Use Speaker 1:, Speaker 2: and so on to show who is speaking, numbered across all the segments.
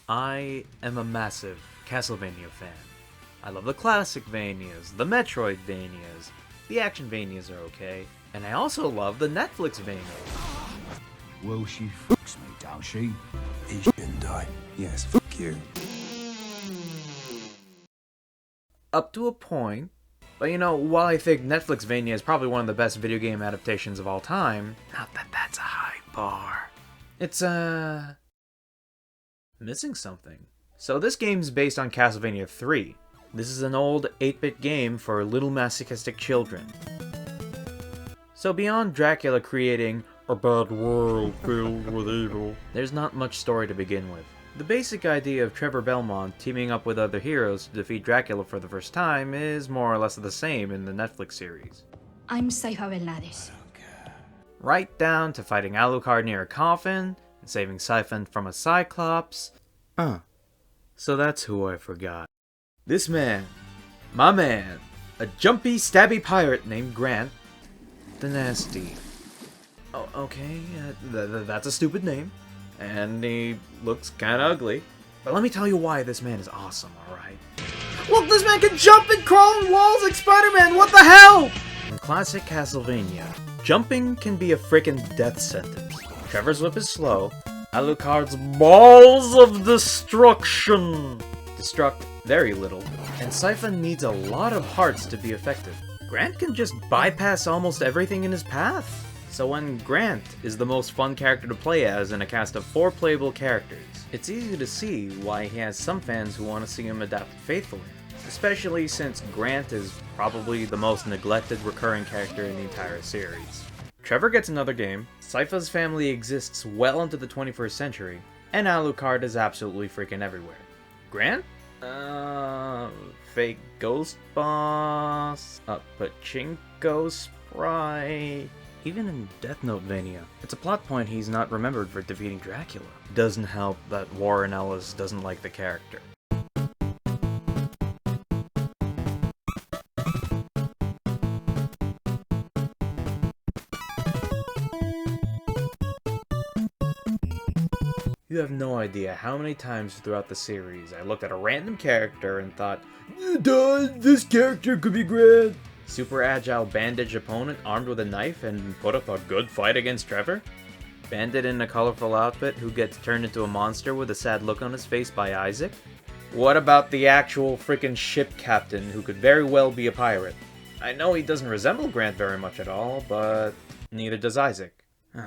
Speaker 1: I am a massive Castlevania fan. I love the classic Vanias, the Metroidvanias, the Action Vanias are okay, and I also love the Netflix Vanias.
Speaker 2: Well, she fucks me, don't she? He shouldn't die. Yes, fuck you.
Speaker 1: Up to a point, but while I think Netflix Vania is probably one of the best video game adaptations of all time, not that that's a high bar. It's, missing something. So this game's based on Castlevania 3. This is an old 8-bit game for little masochistic children. So beyond Dracula creating a bad world filled with evil, there's not much story to begin with. The basic idea of Trevor Belmont teaming up with other heroes to defeat Dracula for the first time is more or less the same in the Netflix series.
Speaker 3: I'm Saifa Belnades.
Speaker 1: Right down to fighting Alucard near a coffin, and saving Siphon from a Cyclops. So that's who I forgot. This man, my man, a jumpy, stabby pirate named Grant Danasty. Oh, okay, that's a stupid name, and he looks kinda ugly. But let me tell you why this man is awesome, alright? Look, this man can jump and crawl on walls like Spider-Man, what the hell? In classic Castlevania, jumping can be a frickin' death sentence. Trevor's whip is slow, Alucard's balls of destruction destruct very little, and Siphon needs a lot of hearts to be effective. Grant can just bypass almost everything in his path. So when Grant is the most fun character to play as in a cast of 4 playable characters, it's easy to see why he has some fans who want to see him adapted faithfully, especially since Grant is probably the most neglected recurring character in the entire series. Trevor gets another game, Sypha's family exists well into the 21st century, and Alucard is absolutely freaking everywhere. Grant? Fake ghost boss, a pachinko sprite. Even in Death Note Vania, it's a plot point he's not remembered for defeating Dracula. Doesn't help that Warren Ellis doesn't like the character. You have no idea how many times throughout the series I looked at a random character and thought, this character could be Grant. Super agile bandaged opponent armed with a knife and put up a good fight against Trevor? Bandit in a colorful outfit who gets turned into a monster with a sad look on his face by Isaac? What about the actual freaking ship captain who could very well be a pirate? I know he doesn't resemble Grant very much at all, but neither does Isaac.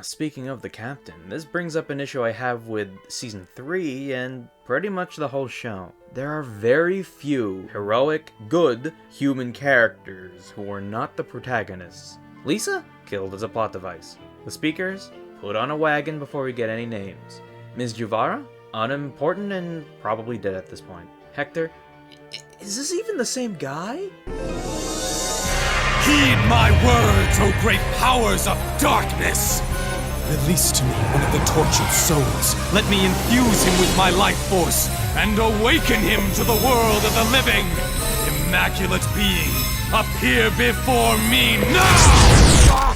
Speaker 1: Speaking of the captain, this brings up an issue I have with Season 3 and pretty much the whole show. There are very few heroic, good human characters who are not the protagonists. Lisa? Killed as a plot device. The speakers? Put on a wagon before we get any names. Ms. Juvara? Unimportant and probably dead at this point. Hector? Is this even the same guy?
Speaker 4: Heed my words, O great powers of darkness! Release to me one of the tortured souls. Let me infuse him with my life force and awaken him to the world of the living. Immaculate being, appear before me now!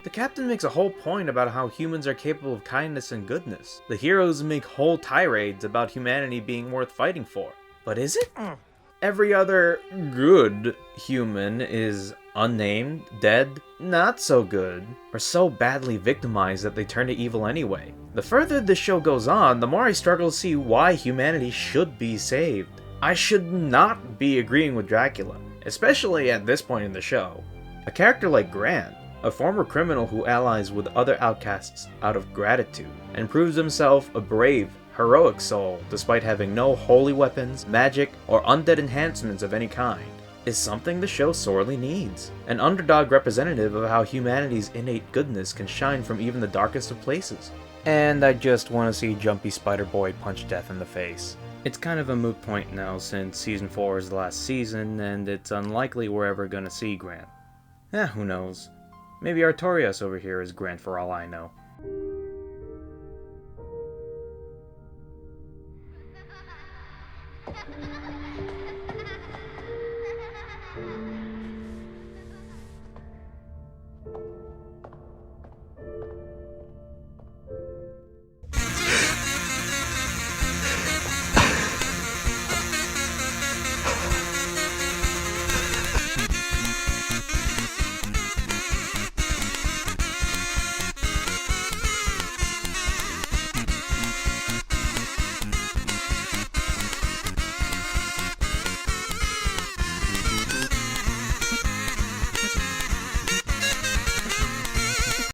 Speaker 1: The captain makes a whole point about how humans are capable of kindness and goodness. The heroes make whole tirades about humanity being worth fighting for. But is it? Every other good human is unnamed, dead, not so good, or so badly victimized that they turn to evil anyway. The further this show goes on, the more I struggle to see why humanity should be saved. I should not be agreeing with Dracula, especially at this point in the show. A character like Grant, a former criminal who allies with other outcasts out of gratitude, and proves himself a brave, heroic soul despite having no holy weapons, magic, or undead enhancements of any kind, is something the show sorely needs. An underdog representative of how humanity's innate goodness can shine from even the darkest of places. And I just want to see Jumpy Spider-Boy punch death in the face. It's kind of a moot point now since Season 4 is the last season, and it's unlikely we're ever gonna see Grant. Who knows? Maybe Artorias over here is Grant for all I know.